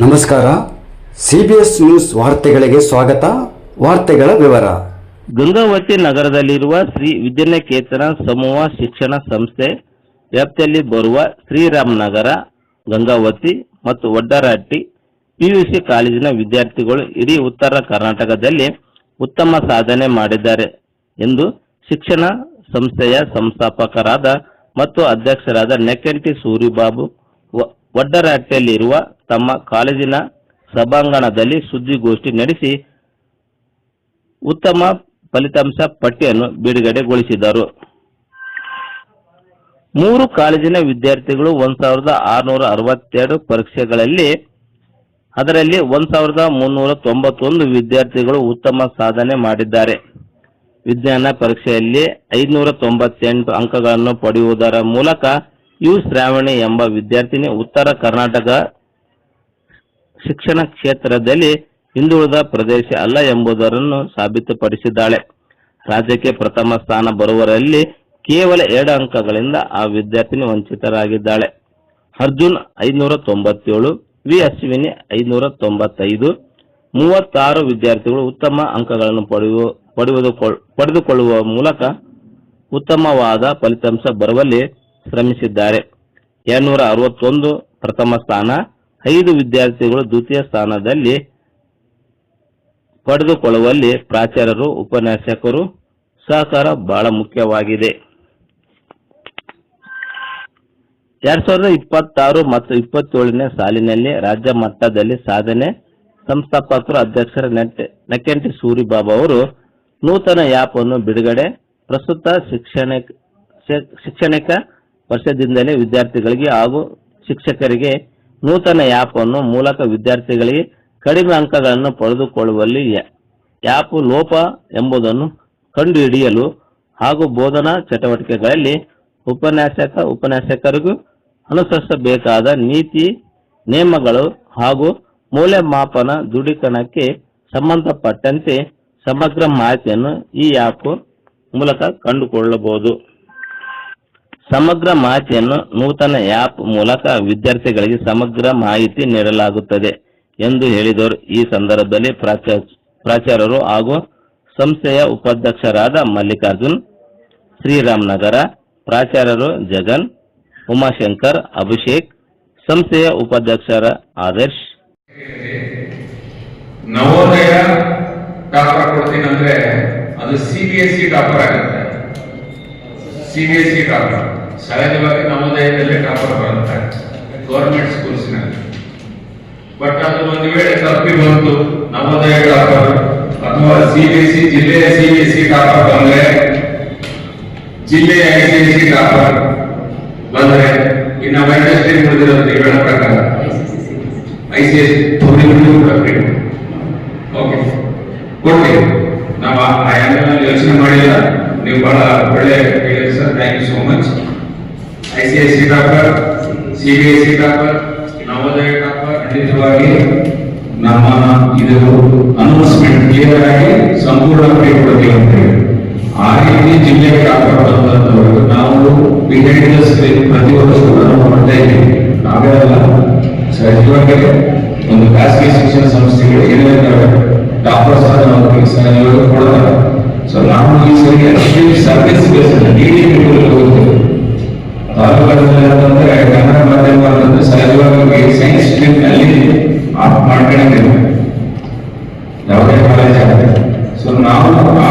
ನಮಸ್ಕಾರ. CBS news ವಾರ್ತೆಗಳಿಗೆ ಸ್ವಾಗತ. ವಾರ್ತೆಗಳ ವಿವರ. ಗಂಗಾವತಿ ನಗರದಲ್ಲಿರುವ ಶ್ರೀ ವಿದ್ಯಾನಿಕೇತನ ಸಮೂಹ ಶಿಕ್ಷಣ ಸಂಸ್ಥೆ ವ್ಯಾಪ್ತಿಯಲ್ಲಿ ಬರುವ ಶ್ರೀರಾಮ್ ನಗರ, ಗಂಗಾವತಿ ಮತ್ತು ವಡ್ಡರಹಟ್ಟಿ PUC ಕಾಲೇಜಿನ ವಿದ್ಯಾರ್ಥಿಗಳು ಇಡೀ ಉತ್ತರ ಕರ್ನಾಟಕದಲ್ಲಿ ಉತ್ತಮ ಸಾಧನೆ ಮಾಡಿದ್ದಾರೆ ಎಂದು ಶಿಕ್ಷಣ ಸಂಸ್ಥೆಯ ಸಂಸ್ಥಾಪಕರಾದ ಮತ್ತು ಅಧ್ಯಕ್ಷರಾದ ನೆಕ್ಕಂಟಿ ಸೂರಿಬಾಬು ವಡ್ಡರಹಟ್ಟಿಯಲ್ಲಿರುವ ತಮ್ಮ ಕಾಲೇಜಿನ ಸಭಾಂಗಣದಲ್ಲಿ ಸುದ್ದಿಗೋಷ್ಠಿ ನಡೆಸಿ ಉತ್ತಮ ಫಲಿತಾಂಶ ಪಟ್ಟಿಯನ್ನು ಬಿಡುಗಡೆಗೊಳಿಸಿದರು. 3 ಕಾಲೇಜಿನ ವಿದ್ಯಾರ್ಥಿಗಳು 1662 ಪರೀಕ್ಷೆಗಳಲ್ಲಿ ಅದರಲ್ಲಿ 1391 ವಿದ್ಯಾರ್ಥಿಗಳು ಉತ್ತಮ ಸಾಧನೆ ಮಾಡಿದ್ದಾರೆ. ವಿಜ್ಞಾನ ಪರೀಕ್ಷೆಯಲ್ಲಿ 598 ಅಂಕಗಳನ್ನು ಪಡೆಯುವುದರ ಮೂಲಕ ಯು ಶ್ರಾವಣಿ ಎಂಬ ವಿದ್ಯಾರ್ಥಿನಿ ಉತ್ತರ ಕರ್ನಾಟಕ ಶಿಕ್ಷಣ ಕ್ಷೇತ್ರದಲ್ಲಿ ಹಿಂದುಳಿದ ಪ್ರದೇಶ ಅಲ್ಲ ಎಂಬುದನ್ನು ಸಾಬೀತುಪಡಿಸಿದ್ದಾಳೆ. ರಾಜ್ಯಕ್ಕೆ ಪ್ರಥಮ ಸ್ಥಾನ ಬರುವವರಲ್ಲಿ ಕೇವಲ 2 ಅಂಕಗಳಿಂದ ಆ ವಿದ್ಯಾರ್ಥಿನಿ ವಂಚಿತರಾಗಿದ್ದಾಳೆ. ಅರ್ಜುನ್ 597, ವಿ ಅಶ್ವಿನಿ 595, 36 ವಿದ್ಯಾರ್ಥಿಗಳು ಉತ್ತಮ ಅಂಕಗಳನ್ನು ಪಡೆದುಕೊಳ್ಳುವ ಮೂಲಕ ಉತ್ತಮವಾದ ಫಲಿತಾಂಶ ಬರುವಲ್ಲಿ ಶ್ರಮಿಸಿದ್ದಾರೆ. 261 ಪ್ರಥಮ ಸ್ಥಾನ, 5 ವಿದ್ಯಾರ್ಥಿಗಳು ದ್ವಿತೀಯ ಸ್ಥಾನದಲ್ಲಿ ಪಡೆದುಕೊಳ್ಳುವಲ್ಲಿ ಪ್ರಾಚಾರ್ಯರು, ಉಪನ್ಯಾಸಕರು ಸಹಕಾರ ಬಹಳ ಮುಖ್ಯವಾಗಿದೆ. 2026 ಮತ್ತು 27ನೇ ಸಾಲಿನಲ್ಲಿ ರಾಜ್ಯ ಮಟ್ಟದಲ್ಲಿ ಸಾಧನೆ ಸಂಸ್ಥಾಪಕರು ಅಧ್ಯಕ್ಷರ ನೆಕ್ಕಂಟಿ ಸೂರಿಬಾಬು ಅವರು ನೂತನ ಆ್ಯಪ್ ಅನ್ನು ಬಿಡುಗಡೆ. ಪ್ರಸ್ತುತ ಶೈಕ್ಷಣಿಕ ವರ್ಷದಿಂದಲೇ ವಿದ್ಯಾರ್ಥಿಗಳಿಗೆ ಹಾಗೂ ಶಿಕ್ಷಕರಿಗೆ ನೂತನ ಆ್ಯಪ್ ಅನ್ನು ಮೂಲಕ ವಿದ್ಯಾರ್ಥಿಗಳಿಗೆ ಕಡಿಮೆ ಅಂಕಗಳನ್ನು ಪಡೆದುಕೊಳ್ಳುವಲ್ಲಿ ಆ್ಯಪ್ ಲೋಪ ಎಂಬುದನ್ನು ಕಂಡುಹಿಡಿಯಲು ಹಾಗೂ ಬೋಧನಾ ಚಟುವಟಿಕೆಗಳಲ್ಲಿ ಉಪನ್ಯಾಸಕರಿಗೂ ಅನುಸರಿಸಬೇಕಾದ ನೀತಿ ನಿಯಮಗಳು ಹಾಗೂ ಮೌಲ್ಯಮಾಪನ ದೃಢೀಕರಣಕ್ಕೆ ಸಂಬಂಧಪಟ್ಟಂತೆ ಸಮಗ್ರ ಮಾಹಿತಿಯನ್ನು ಈ ಆ್ಯಪ್ ಮೂಲಕ ಕಂಡುಕೊಳ್ಳಬಹುದು. ಸಮಗ್ರ ಮಾಹಿತಿಯನ್ನು ನೂತನ ಆ್ಯಪ್ ಮೂಲಕ ವಿದ್ಯಾರ್ಥಿಗಳಿಗೆ ಸಮಗ್ರ ಮಾಹಿತಿ ನೀಡಲಾಗುತ್ತದೆ ಎಂದು ಹೇಳಿದರು. ಈ ಸಂದರ್ಭದಲ್ಲಿ ಪ್ರಾಚಾರ್ಯರು ಹಾಗೂ ಸಂಸ್ಥೆಯ ಉಪಾಧ್ಯಕ್ಷರಾದ ಮಲ್ಲಿಕಾರ್ಜುನ್, ಶ್ರೀರಾಮ್ ನಗರ ಪ್ರಾಚಾರ್ಯರು ಜಗನ್, ಉಮಾಶಂಕರ್, ಅಭಿಷೇಕ್, ಸಂಸ್ಥೆಯ ಉಪಾಧ್ಯಕ್ಷರ ಆದರ್ಶ್. ನವೋದಯ ಟಾಪರ್ ಕೊಡ್ತೀನಿ ಅಂದ್ರೆ ಅದು CBSE ಟಾಪರ್ ಆಗುತ್ತೆ. CBSE ಟಾಪರ್ ಸಹಜವಾಗಿ ನವೋದಯದಲ್ಲೇ ಟಾಪರ್ ಬರುತ್ತೆ ಗೌರ್ಮೆಂಟ್ ಸ್ಕೂಲ್ಸ್ ನಲ್ಲಿ. ಬಟ್ ಅದು ಒಂದು ವೇಳೆ ತಪ್ಪಿ ಬಂತು ನವೋದಯ ಟಾಪರ್ ಅಥವಾ CBSE ಜಿಲ್ಲೆಯ CBSE ಟಾಪರ್ ಬಂದ್ರೆ, ಜಿಲ್ಲೆಯ ICSE ಟಾಪರ್ ಬಂದ್ರೆ, ಇನ್ನ ವೈದ್ಯಶ್ರೀ ಉಳಿದಿರೋದು ಹೇಳೋ ಪ್ರಕಾರ ICSE ಓಕೆ ಕೊಡ್ತೀವಿ. ನಾವು ಆ ಆ್ಯಂಗಲ್ ಯೋಚನೆ ಮಾಡಿಲ್ಲ. ನೀವು ಬಹಳ ಒಳ್ಳೆ ಹೇಳಿದ್ರಿ sir, thank you so much. ICSE topper, CBSE topper, Navodaya topper ಖಂಡಿತವಾಗಿ ನಮ್ಮ ಇದು ಅನೌನ್ಸ್ಮೆಂಟ್ ಕ್ಲಿಯರ್ ಆಗಿ ಸಂಪೂರ್ಣ ಕೊಡ್ತೀವಿ ಅಂತ ಹೇಳಿ ಆ ರೀತಿ ಜಿಲ್ಲೆಗೆ ಟಾಪರ್ ಬಂದಂತವರು ನಾವು ಬಿಹೈಂಡ್ ದ ಸ್ಕ್ರೀನ್ ಪ್ರತಿ ವರ್ಷ ನಾವು ಮಾಡ್ತಾ ಇದ್ದೀವಿ. ನಾವೇ ಅಲ್ಲ, ಸಹಜವಾಗಿ ಒಂದು ಖಾಸಗಿ ಶಿಕ್ಷಣ ಸಂಸ್ಥೆಗಳು ಏನೇನು ಟಾಪರ್ಸ್ ಸಹಜವಾಗಿ ಕೊಡ್ತಾರೆ. ಸೊ ನಾವು ಈ ಸರಿ ಸರ್ವಿಸ್ ಬೇಸ್ ಹೋಗ್ತೀವಿ. ತಾಲೂಕಲ್ಲಿ ಅಂತಂದ್ರೆ ಕನ್ನಡ ಮಾಧ್ಯಮ ಅಂತಂದ್ರೆ ಸಹಜವಾಗಿ ಸೈನ್ಸ್ ಸ್ಟ್ರೀಮ್ ನಲ್ಲಿ ಮಾಡ್ಕೊಂಡಿದ್ದೇವೆ ಯಾವುದೇ ಕಾಲೇಜ್ ಆಗುತ್ತೆ. ಸೊ ನಾವು ಆ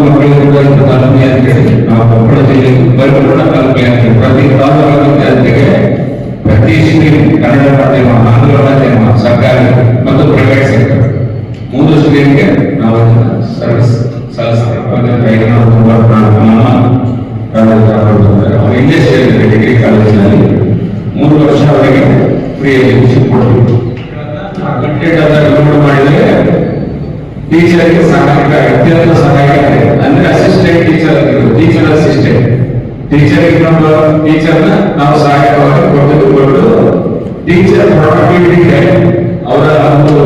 ಮಕ್ಕಳಿಗೆ ತಾಲೂಕು ಅಂತ ಹೇಳಿ ನಾವು ಕೊಪ್ಪಳ ಜಿಲ್ಲೆ ಪರಿಪೂರ್ಣ ತಾಲೂಕು ಅಂತ ಪ್ರತಿ ತಾಲೂಕು ವಿದ್ಯಾರ್ಥಿಗೆ ಪ್ರತಿ ಸ್ಟ್ರೀಮ್ ಕನ್ನಡ ಮಾಧ್ಯಮ, ಆಂಗ್ಲ ಮಾಧ್ಯಮ, ಸರ್ಕಾರಿ ಮತ್ತು ಪ್ರೈವೇಟ್ ಸೆಕ್ಟರ್ 3 ಸ್ಟ್ರೀಮ್ಗೆ ನಾವು ಸರ್ವಿಸ್ ಸಲ್ಲಿಸ್ತೇವೆ. ಇಂಡಸ್ಟ್ರಿಯಲ್ ಡಿಗ್ರಿ ಕಾಲೇಜಿನಲ್ಲಿ 3 ವರ್ಷ ಅವರಿಗೆ ಫ್ರೀ ಎಜುಕೇಶನ್ ಕೊಡಬೇಕು. ಕಂಟೆಂಟ್ ಅನ್ನ ಡೌನ್ಲೋಡ್ ಮಾಡಿದ್ರೆ ಟೀಚರ್ಗೆ ಸಹಾಯಕ, ಅತ್ಯಂತ ಸಹಾಯಕ ಅಂದ್ರೆ assistant teacher, teacher assistant teacher ಟೀಚರ್ನ ನಾವು ಸಹಾಯಕವಾಗಿ ಕೊಟ್ಟು ಟೀಚರ್ ಪ್ರೊಡಕ್ಟಿವಿಟಿಗೆ ಅವರ ಒಂದು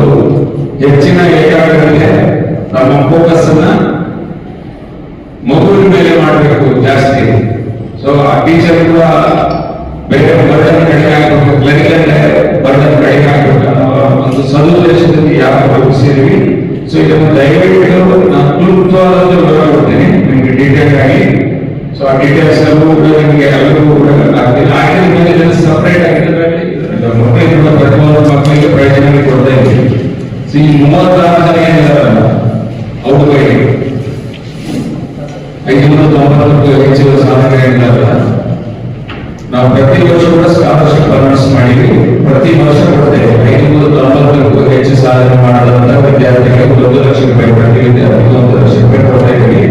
ಹೆಚ್ಚಿನ ಏಕಾಗ್ರತೆ ನಮ್ಮ ಫೋಕಸ್ ಅನ್ನ ಮಗುವಿನ ಮೇಲೆ ಮಾಡಬೇಕು ಜಾಸ್ತಿ. ಸೊ ಆ ಟೀಚರ್ ಕೂಡ ಬೇರೆ ಬರ್ಡನ್ ಕಡಿಮೆ ಆಗಬೇಕು, ಕ್ಲರಿಕಲ್ ಬರ್ಡನ್ ಕಡಿಮೆ ಆಗಬೇಕು ಅನ್ನೋ ಒಂದು ಸದುದ್ದೇಶದಲ್ಲಿ ಯಾಕೆ ರೂಪಿಸಿದ್ವಿ. ಸೊ ಇದನ್ನು ದಯವಿಟ್ಟು ನಾನು ಕ್ಲುಪ್ತವಾದ ವಿವರ ಕೊಡ್ತೀನಿ ನಿಮಗೆ ಡೀಟೇಲ್ ಆಗಿ. ಸೊ ಆ ಡೀಟೇಲ್ಸ್ ನಿಮಗೆ ಎಲ್ಲರಿಗೂ ಸಪರೇಟ್ ಆಗಿರಬೇಕು. ಮಕ್ಕಳಿಗೆ ಪ್ರಯೋಜನ ಕೊಡ್ತಾ ಇದ್ದೀವಿ. ಸೊ ಈ 36 ಜನ ಏನಿದಾರಲ್ಲ ಅವ್ರ ಬಗ್ಗೆ 590ಕ್ಕೂ ಹೆಚ್ಚು ಸಾಧನೆಗಳಿದ್ದಾರಲ್ಲ, ನಾವು ಪ್ರತಿ ವರ್ಷ ಕೂಡ ಸ್ಕಾಲರ್ಶಿಪ್ ಅನೌನ್ಸ್ ಮಾಡಿದ್ವಿ. ಪ್ರತಿ ವರ್ಷ ಕೊಡ್ತೇವೆ 590ಕ್ಕೂ ಹೆಚ್ಚು ಸಾಧನೆ ಮಾಡದಂತ ವಿದ್ಯಾರ್ಥಿಗಳಿಗೆ 1 ಲಕ್ಷ ರೂಪಾಯಿ, ಪ್ರತಿ ವಿದ್ಯಾರ್ಥಿಗೆ 1 ಲಕ್ಷ ರೂಪಾಯಿ ಕೊಡ್ತಾ ಇದ್ದೀವಿ.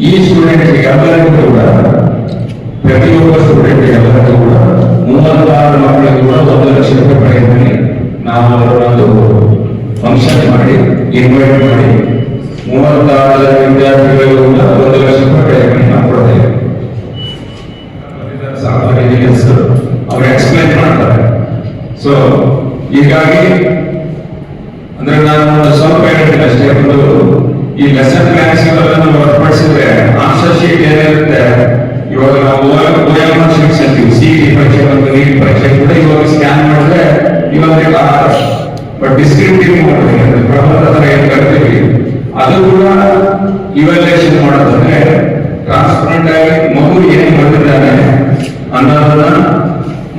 ಈ ಸ್ಟೂಡೆಂಟ್ ಎಲ್ಲರಿಗೂ ಕೂಡ, ಪ್ರತಿಯೊಬ್ಬ ಸ್ಟೂಡೆಂಟ್ ಎಲ್ಲರಿಗೂ ಕೂಡ 36 ಮಕ್ಕಳಿಗೂ ಕೂಡ 1 ಲಕ್ಷ ರೂಪಾಯಿ ಪಡೆಯುತ್ತೀನಿ. ನಾವು ಅವರೊಂದು ಫಂಕ್ಷನ್ ಮಾಡಿ ಇನ್ವೈಟ್ ಮಾಡಿ 36 ವಿದ್ಯಾರ್ಥಿಗಳಿಗೂ ಕೂಡ 1 ಲಕ್ಷ ರೂಪಾಯಿ ಪಡೆಯುತ್ತೀನಿ ನಾವು ಕೊಡ್ತೇವೆ. ಅವರು ಎಕ್ಸ್ಪ್ಲೈನ್ ಮಾಡ್ತಾರೆ. ಸೊ ಹೀಗಾಗಿ ಅಂದ್ರೆ ನಾನು ಸ್ವಲ್ಪ ಹೇಳಿದ್ರೆ ಅಷ್ಟೇ, ಒಂದು ಈ ಲೆಸನ್ ಪ್ಲಾನ್ಸ್ ಗಳನ್ನು ಹೊರತುಪಡಿಸಿದ್ರೆ ಆನ್ಸರ್ ಶೀಟ್ ಏನಿರುತ್ತೆ, ಇವಾಗ ನಾವು ಓಎಂಆರ್ ಶೀಟ್ಸ್ ಅಂತೀವಿ, ಸಿಇಟಿ ಪರೀಕ್ಷೆ ಮತ್ತು ನೀಟ್ ಪರೀಕ್ಷೆ ಕೂಡ ಇವಾಗ ಸ್ಕ್ಯಾನ್ ಮಾಡಿದ್ರೆ ಇವಾಗ ಬಟ್ ಡಿಸ್ಕ್ರಿಪ್ಟಿವ್ ಮಾಡ್ತೀವಿ, ಪ್ರಬಂಧ ತರ ಏನ್ ಕರಿತೀವಿ ಅದು ಕೂಡ ಇವ್ಯಾಲ್ಯೂಯೇಷನ್ ಮಾಡೋದಂದ್ರೆ ಟ್ರಾನ್ಸ್ಪರೆಂಟ್ ಆಗಿ ಮಗು ಏನ್ ಮಾಡಿದ್ದಾನೆ ಅನ್ನೋದನ್ನ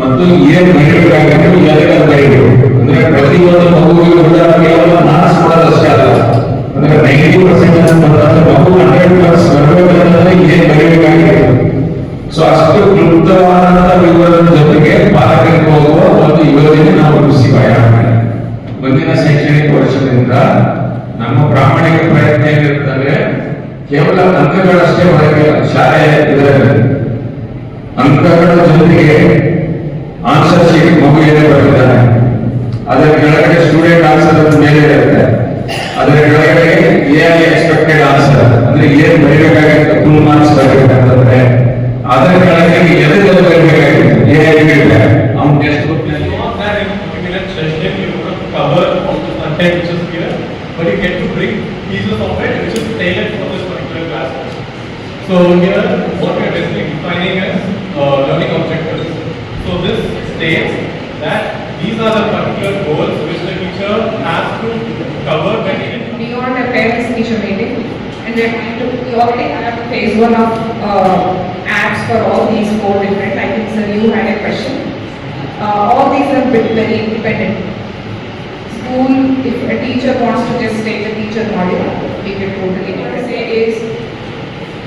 ಮತ್ತು ಏನ್ ಬರೀಬೇಕಾಗಿತ್ತು ಎಲ್ಲರೂ ಬರೀಬೇಕು. ಅಂದ್ರೆ ಪ್ರತಿಯೊಂದು ಮಗುವಿಗೂ ಕೂಡ ಕೇವಲ ಮಾರ್ಕ್ಸ್ ಕೊಡೋದಷ್ಟೇ ಅಲ್ಲ, ಅಂದ್ರೆ 90% ಮಗು 100+ ಬರಬೇಕಾದ್ರೆ ಏನ್ ಬರೀಬೇಕಾಗಿದೆ. ಸೊ ಅಷ್ಟು ಕ್ಲುಪ್ತವಾದಂತಹ ವಿವರದ ಜೊತೆಗೆ ಪಾಲಕರಿಗೆ ಹೋಗುವ ಒಂದು ಯೋಜನೆ ನಾವು ರೂಪಿಸಿದ್ದೇವೆ. ಮುಂದಿನ ಶೈಕ್ಷಣಿಕ ವರ್ಷದಿಂದ ನಮ್ಮ ಪ್ರಾಮಾಣಿಕ ಪ್ರಯತ್ನ ಏನಿರುತ್ತಂದ್ರೆ ಕೇವಲ ಅಂಕಗಳಷ್ಟೇ ಹೊರಗೆ ಶಾಲೆ ಇದರಲ್ಲಿ ಅಂಕಗಳ ಜೊತೆಗೆ ಆನ್ಸರ್ ಶೀಟ್ ಮಗು ಏನೇ ಬರೆದಿದ್ದಾನೆ ಅದರ ಕೆಳಗಡೆ ಸ್ಟೂಡೆಂಟ್ ಆನ್ಸರ್ ಮೇಲೆ ಇರುತ್ತೆ, ಅದರ ಕೆಳಗಡೆ ಏನ್ ಎಕ್ಸ್ಪೆಕ್ಟೆಡ್ ಆನ್ಸರ್ ಅಂದ್ರೆ ಏನ್ ಬರೀಬೇಕಾಗಿತ್ತು, ಫುಲ್ ಮಾರ್ಕ್ಸ್ ಬರೀಬೇಕಂತಂದ್ರೆ ಅದರ ಕೆಳಗಡೆ ಎದುರು ಬರೀಬೇಕಾಗಿತ್ತು ಏನಿದೆ ಅವ್ನು ಟೆಕ್ಸ್ಟ್ ಬುಕ್ ನಲ್ಲಿ cover all the content which is here, but you get to bring pieces of it which is tailored for this particular class. So here, what we are basically defining as learning objectives. So this states that these are the particular goals which the teacher has to cover when he beyond a parents-teacher meeting, and we already have phase 1 of apps for all these 4 different. I think sir, you had a question. All these are very independent. School, if a teacher wants to just take the teacher module, we can totally. What I say is,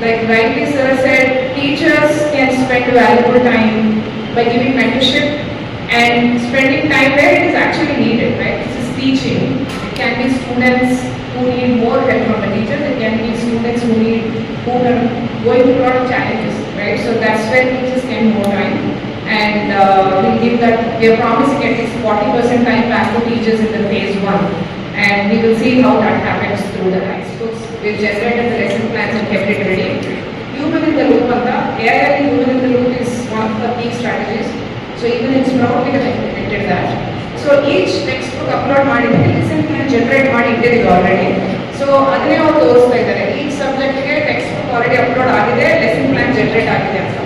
like rightly sir said, teachers can spend valuable time by giving mentorship and spending time where it is actually needed, right? This is teaching. It can be students who need more help from the teachers. It can be students who are going through a lot of challenges, right? So that's where teachers can more time. And we'll give that, we are promising at least 40% time back to teachers in the phase 1, and we will see how that happens through the textbooks. We've generated the lesson plans and kept it ready. Human in the loop, AI human in the loop is one of the key strategies. So even in Sprout we have implemented that. So each textbook upload ಮಾಡಿದ್ರೆ lesson plan generate ಮಾಡಿ ಇಟ್ಟಿದ್ದೀವಿ already. So ಅದನ್ನೇ ಅವರು ತೋರಿಸ್ತಾ ಇದ್ದಾರೆ, each subject ಗೆ textbook already upload ಆಗಿದೆ, lesson plan generate ಆಗಿದೆ ಅಂತ.